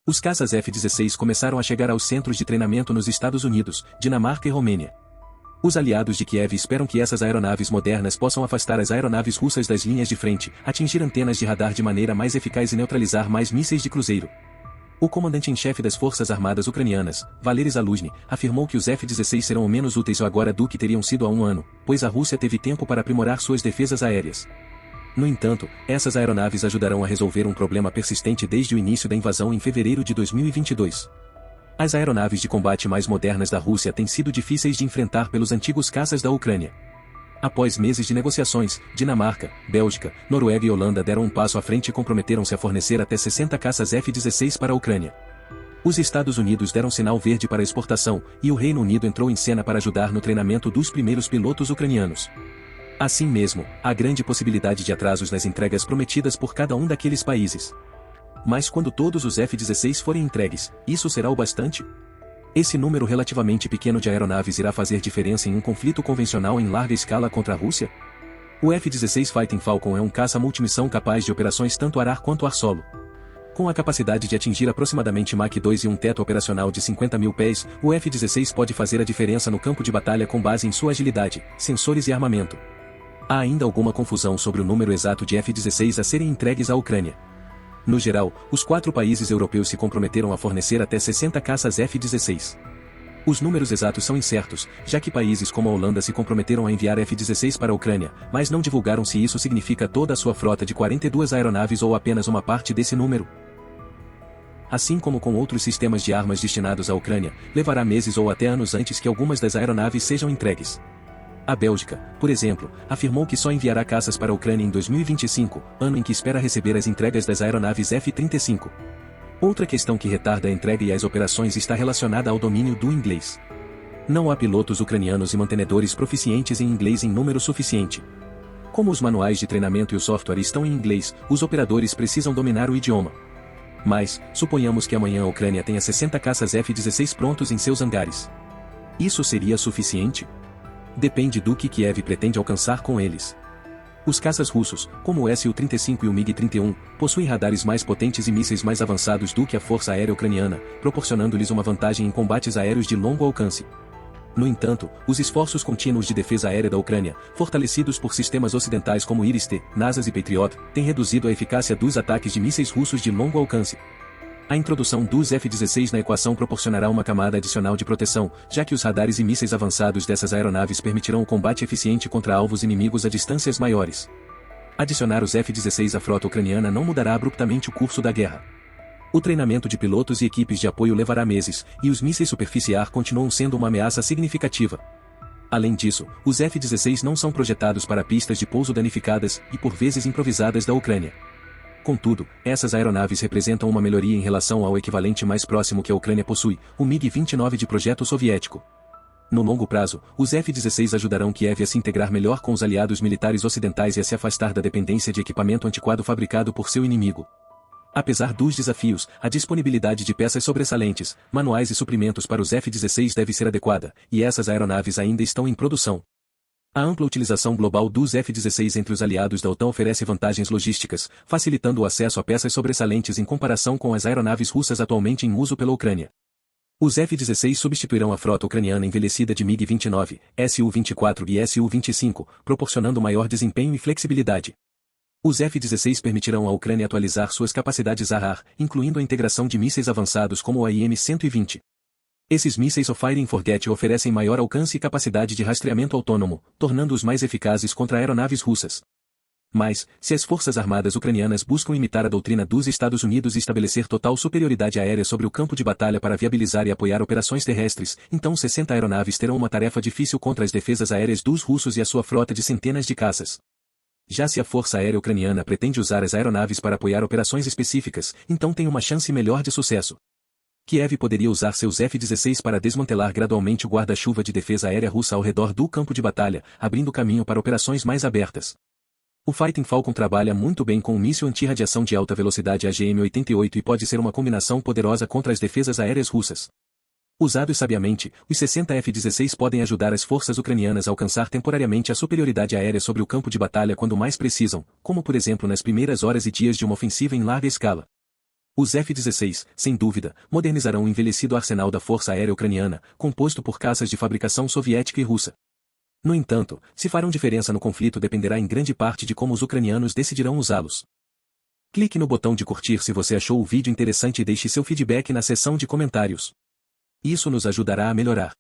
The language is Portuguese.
Os caças F-16 começaram a chegar aos centros de treinamento nos Estados Unidos, Dinamarca e Romênia. Os aliados de Kiev esperam que essas aeronaves modernas possam afastar as aeronaves russas das linhas de frente, atingir antenas de radar de maneira mais eficaz e neutralizar mais mísseis de cruzeiro. O comandante-em-chefe das Forças Armadas Ucranianas, Valery Zaluzhny, afirmou que os F-16 serão o menos úteis agora do que teriam sido há um ano, pois a Rússia teve tempo para aprimorar suas defesas aéreas. No entanto, essas aeronaves ajudarão a resolver um problema persistente desde o início da invasão em fevereiro de 2022. As aeronaves de combate mais modernas da Rússia têm sido difíceis de enfrentar pelos antigos caças da Ucrânia. Após meses de negociações, Dinamarca, Bélgica, Noruega e Holanda deram um passo à frente e comprometeram-se a fornecer até 60 caças F-16 para a Ucrânia. Os Estados Unidos deram sinal verde para a exportação, e o Reino Unido entrou em cena para ajudar no treinamento dos primeiros pilotos ucranianos. Assim mesmo, há grande possibilidade de atrasos nas entregas prometidas por cada um daqueles países. Mas quando todos os F-16 forem entregues, isso será o bastante? Esse número relativamente pequeno de aeronaves irá fazer diferença em um conflito convencional em larga escala contra a Rússia? O F-16 Fighting Falcon é um caça multimissão capaz de operações tanto ar-ar quanto ar-solo. Com a capacidade de atingir aproximadamente Mach 2 e um teto operacional de 50 mil pés, o F-16 pode fazer a diferença no campo de batalha com base em sua agilidade, sensores e armamento. Há ainda alguma confusão sobre o número exato de F-16 a serem entregues à Ucrânia. No geral, os 4 países europeus se comprometeram a fornecer até 60 caças F-16. Os números exatos são incertos, já que países como a Holanda se comprometeram a enviar F-16 para a Ucrânia, mas não divulgaram se isso significa toda a sua frota de 42 aeronaves ou apenas uma parte desse número. Assim como com outros sistemas de armas destinados à Ucrânia, levará meses ou até anos antes que algumas das aeronaves sejam entregues. A Bélgica, por exemplo, afirmou que só enviará caças para a Ucrânia em 2025, ano em que espera receber as entregas das aeronaves F-35. Outra questão que retarda a entrega e as operações está relacionada ao domínio do inglês. Não há pilotos ucranianos e mantenedores proficientes em inglês em número suficiente. Como os manuais de treinamento e o software estão em inglês, os operadores precisam dominar o idioma. Mas, suponhamos que amanhã a Ucrânia tenha 60 caças F-16 prontos em seus hangares. Isso seria suficiente? Depende do que Kiev pretende alcançar com eles. Os caças russos, como o Su-35 e o MiG-31, possuem radares mais potentes e mísseis mais avançados do que a Força Aérea Ucraniana, proporcionando-lhes uma vantagem em combates aéreos de longo alcance. No entanto, os esforços contínuos de defesa aérea da Ucrânia, fortalecidos por sistemas ocidentais como Iris-T, NASAMS e Patriot, têm reduzido a eficácia dos ataques de mísseis russos de longo alcance. A introdução dos F-16 na equação proporcionará uma camada adicional de proteção, já que os radares e mísseis avançados dessas aeronaves permitirão o combate eficiente contra alvos inimigos a distâncias maiores. Adicionar os F-16 à frota ucraniana não mudará abruptamente o curso da guerra. O treinamento de pilotos e equipes de apoio levará meses, e os mísseis superfície-ar continuam sendo uma ameaça significativa. Além disso, os F-16 não são projetados para pistas de pouso danificadas e por vezes improvisadas da Ucrânia. Contudo, essas aeronaves representam uma melhoria em relação ao equivalente mais próximo que a Ucrânia possui, o MiG-29 de projeto soviético. No longo prazo, os F-16 ajudarão Kiev a se integrar melhor com os aliados militares ocidentais e a se afastar da dependência de equipamento antiquado fabricado por seu inimigo. Apesar dos desafios, a disponibilidade de peças sobressalentes, manuais e suprimentos para os F-16 deve ser adequada, e essas aeronaves ainda estão em produção. A ampla utilização global dos F-16 entre os aliados da OTAN oferece vantagens logísticas, facilitando o acesso a peças sobressalentes em comparação com as aeronaves russas atualmente em uso pela Ucrânia. Os F-16 substituirão a frota ucraniana envelhecida de MiG-29, Su-24 e Su-25, proporcionando maior desempenho e flexibilidade. Os F-16 permitirão à Ucrânia atualizar suas capacidades ar-ar, incluindo a integração de mísseis avançados como o AIM-120. Esses mísseis Fire and Forget oferecem maior alcance e capacidade de rastreamento autônomo, tornando-os mais eficazes contra aeronaves russas. Mas, se as forças armadas ucranianas buscam imitar a doutrina dos Estados Unidos e estabelecer total superioridade aérea sobre o campo de batalha para viabilizar e apoiar operações terrestres, então 60 aeronaves terão uma tarefa difícil contra as defesas aéreas dos russos e a sua frota de centenas de caças. Já se a Força Aérea Ucraniana pretende usar as aeronaves para apoiar operações específicas, então tem uma chance melhor de sucesso. Kiev poderia usar seus F-16 para desmantelar gradualmente o guarda-chuva de defesa aérea russa ao redor do campo de batalha, abrindo caminho para operações mais abertas. O Fighting Falcon trabalha muito bem com o míssil antirradiação de alta velocidade AGM-88 e pode ser uma combinação poderosa contra as defesas aéreas russas. Usados sabiamente, os 60 F-16 podem ajudar as forças ucranianas a alcançar temporariamente a superioridade aérea sobre o campo de batalha quando mais precisam, como por exemplo nas primeiras horas e dias de uma ofensiva em larga escala. Os F-16, sem dúvida, modernizarão o envelhecido arsenal da Força Aérea Ucraniana, composto por caças de fabricação soviética e russa. No entanto, se farão diferença no conflito dependerá em grande parte de como os ucranianos decidirão usá-los. Clique no botão de curtir se você achou o vídeo interessante e deixe seu feedback na seção de comentários. Isso nos ajudará a melhorar.